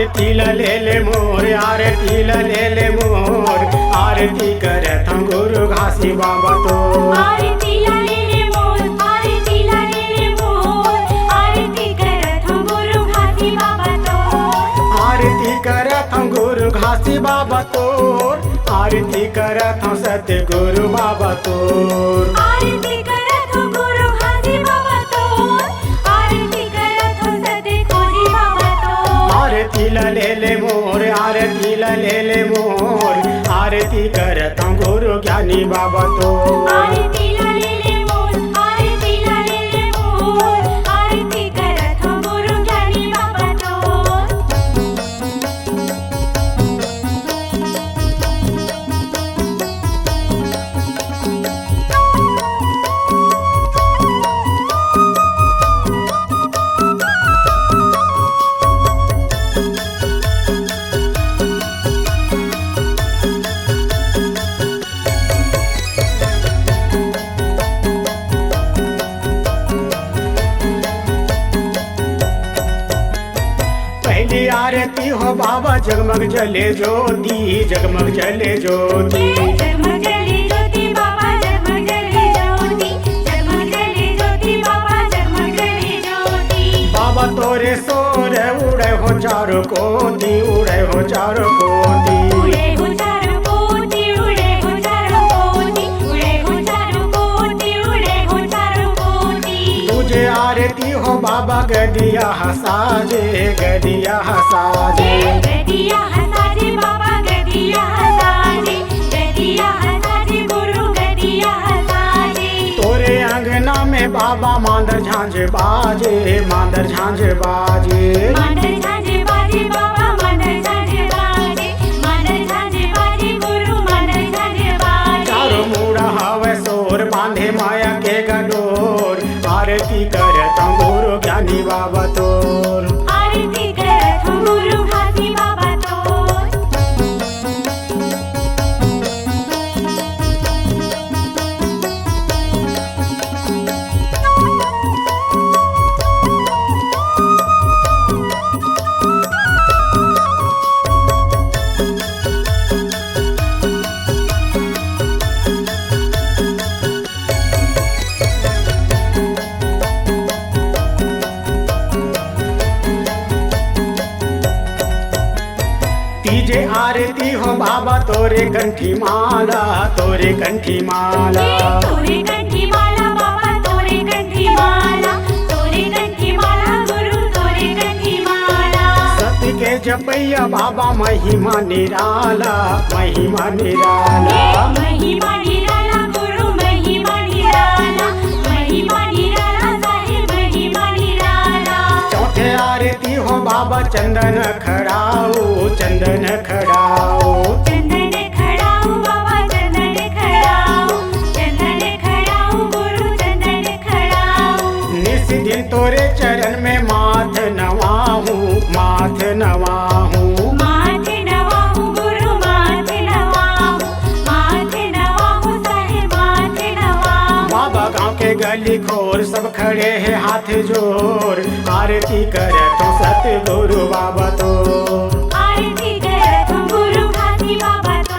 आरती ले ले मोर, आरती ले ले मोर, आरती करत हम गुरु घासी बाबा तो। आरती ले ले मोर, आरती ले ले मोर, आरती करत हम गुरु घासी बाबा तो। आरती करत हम गुरु घासी बाबा तोर, आरती करत हम सतगुरु बाबा तोर। आरती करत हम गुरु घासी बाबा तो, आरती करत हम सतगुरु बाबा तो। आरती ले ले मोर, आरती ले ले मोर, आरती करत हम गुरु ज्ञानी बाबा तो। आरती ले ले मोर, आरती ले ले मोर, आरती करत हम गुरु ज्ञानी बाबा तो। पहली आरती हो बाबा जगमग जले ज्योति, जगमग जले ज्योति। जगमग जले ज्योति बाबा, जगमग जले ज्योति, जगमग जले ज्योति बाबा, जगमग जले ज्योति। बाबा तोरे सोर उड़े हो चारों कोटि, उड़े हो चारों कोटि। उड़े हो चारों कोटि, उड़े हो चारों कोटि, उड़े हो चारों कोटि, उड़े हो चारों कोटि। तुझे आरती हो बाबा गदिया हसाजे, गदिया हसाजे। गदिया हसाजे बाबा, गदिया हसाजे, गदिया हसाजे गुरु, गदिया हसाजे। तोरे अंगना में बाबा मांदर झांझ बाजे, मांदर झांझ बाजे। मांदर झांझ बाजे बाबा, मांदर झांझ बाजे, मांदर झांझ बाजे गुरु, मांदर झांझ बाजे। चारों मुड़ा हवे सोर बांधे माया के गडोर, आरती करत हम गुरु ज्ञानी बाबा तोर। आरती करत हम गुरु घासी बाबा तो। तीजे आरती हो बाबा तोरे कंठी माला, तोरे कंठी माला। तोरे कंठी माला बाबा, तोरे कंठी माला, तोरे कंठी माला गुरु, तोरे कंठी माला। सत्य के जपैया बाबा महिमा निराला, महिमा निराला। महिमा निराला गुरु, महिमा निराला, महिमा निराला साहिब, महिमा निराला। चौथे आरती हो बाबा चंदन खड़ाओ, चंदन खड़ाओ। चंदन खड़ाऊ बाबा, चंदन खड़ाऊ, चंदन खड़ाऊ गुरु, चंदन खड़ाऊ। निस दिन तोरे चरण में माथ नवाहूँ, माथ नवाहूँ। माथ नवाहू गुरु, माथ नवाहू, माथ नवाहू साहिब, माथ नवाहू। बाबा गांव के गली खोर सब खड़े हैं हाथ जोर, आरती करत हूँ सतगुरु बाबा तो। आरती करत हम गुरु घासी बाबा तो।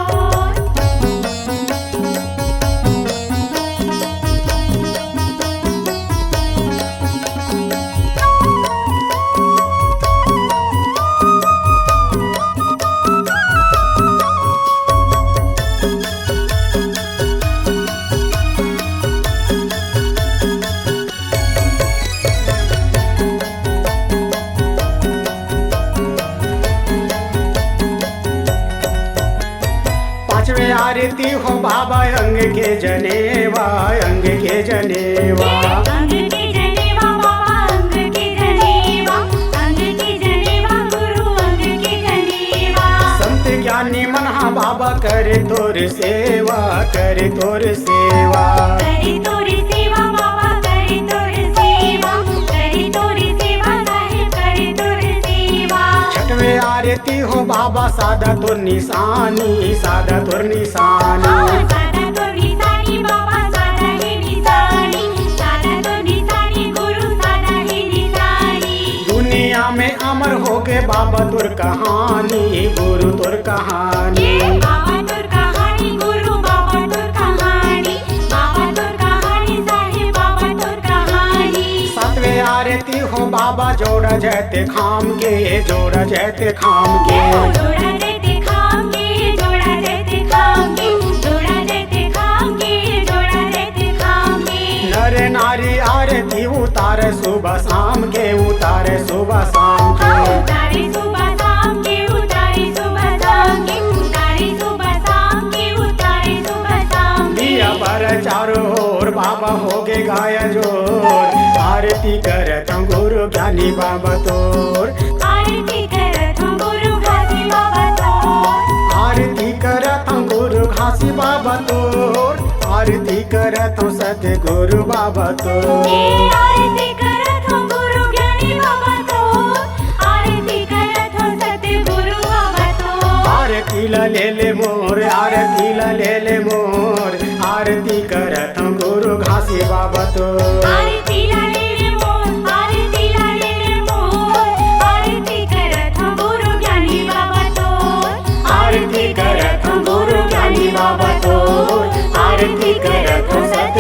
पांचवे आरती हो बाबा अंग के जनेवा, अंग के जनेवा। अंग के जनेवा बाबा, अंग के जनेवा, अंग के जनेवा गुरु, अंग के जनेवा। संत ज्ञानी मनहा बाबा करे तोर सेवा, करे तोर सेवा। करे तोरी सेवा बाबा, करे तोरी सेवा, करे तोरी सेवा साहिब, करे तोरी सेवा। छठवे आरती हो बाबा सादा तोर निशानी, सादा तोर निशानी। सादा तो निशानी बाबा, सादा ही निशानी, सादा तो निशानी गुरु, सादा ही निशानी। दुनिया में अमर हो गए बाबा तुर कहानी गुरु तुर कहानी। ये बाबा तुर कहानी गुरु बाबा तुर कहानी, बाबा तुर कहानी साहिब बाबा तुर कहानी। सतवें आरती हो बाबा जोड़ा जैते खाम के, जोड़ा जैते खाम के। जोड़ा जैते खाम के, जोड़ा जैते खाम के, जोड़ा जैते खाम के, जोड़ा जैते खाम के। नर नारी आरती उतारे सुबह शाम के, उतारे सुबह शाम के। उतारे सुबह शाम के, उतारे सुबह शाम के, उतारे सुबह शाम के, उतारे सुबह शाम के। दिया पर चारों ओर बाबा हो गे गाया जोर, आरती करत हूँ गुरु ज्ञानी बाबा तोर। आरती करत हूँ गुरु घासी बाबा तोर, आरती करत हूँ गुरु घासी बाबा तोर, आरती करत हूँ सतगुरु बाबा तोर। ये आरती करत हूँ गुरु ज्ञानी बाबा तोर, आरती करत हूँ सतगुरु बाबा तोर। आरती ला ले ले मोर, आरती ला ले ले मोर, आरती करत हूँ गुरु घासी बाबा तोर। आरती ला ले ले मोर, आरती ला ले ले मोर, आरती करत हूँ गुरु ज्ञानी बाबा तोर। आरती करत हूँ गुरु ज्ञानी बाबा तोर, आरती करत हूँ सत